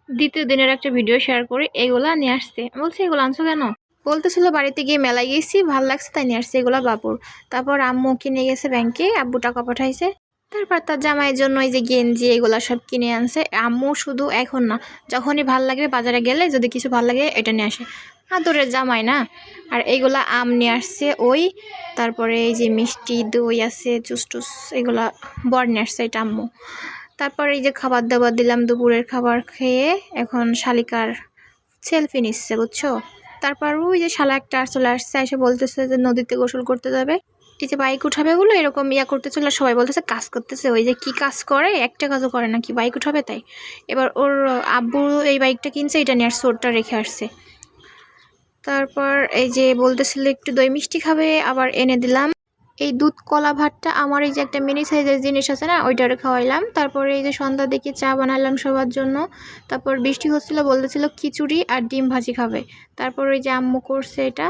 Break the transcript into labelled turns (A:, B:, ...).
A: দ্বিতীয় দিনের একটা ভিডিও শেয়ার করে এগুলা নিয়ে আসছে। বলছে এগুলো আনছো কেন? বলতেছিল বাড়িতে গিয়ে মেলায় গেছি, ভাল লাগছে তাই নিয়ে আসছে এগুলা বাবুর। তারপর আম্মু কিনে গেছে ব্যাংকে, আব্বু টাকা পাঠাইছে। তারপর তার জামাইয়ের জন্য এই যে গেঞ্জি এগুলা সব কিনে আনছে। আম্মু শুধু এখন না, যখনই ভাল লাগে বাজারে গেলে যদি কিছু ভাল লাগে এটা নিয়ে আসে, আদরের জামাই না। আর এইগুলা আম নিয়ে আসছে ওই। তারপরে এই যে মিষ্টি দই আছে, জুস টুস এগুলা বর নিয়ে আসছে, এটা আম্মু। তারপরে এই যে খাবার দাবার দিলাম, দুপুরের খাবার খেয়ে এখন শালিকার সেলফি নিচ্ছে বুঝছো। তারপর ওই যে শালা একটা চলে আসছে, এসে বলতেছে যে নদীতে গোসল করতে যাবে। এই যে বাইক উঠাবে বলে এরকম ইয়া করতেছিল, সবাই বলতেছে কাজ করতেছে। ওই যে কি কাজ করে, একটা কাজও করে না, কি বাইক উঠাবে তাই। এবার ওর আব্বু এই বাইকটা কিনছে, এটা নিয়ে আসছে, ওরটা রেখে আসছে। তারপর এই যে বলতেছিল একটু দই মিষ্টি খাবে, আবার এনে দিলাম। এই দুধ কলা ভাতটা আমার এই যে একটা মিনি সাইজের জিনিস আছে না, ওইটারে খাওয়াইলাম। তারপরে এই যে সন্ধ্যা দেখি চা বানালাম সবার জন্য। তারপর বৃষ্টি হচ্ছিল, বলতেছিল খিচুড়ি আর ডিম ভাজি খাবে। তারপর ওই যে আম্মু করছে এটা।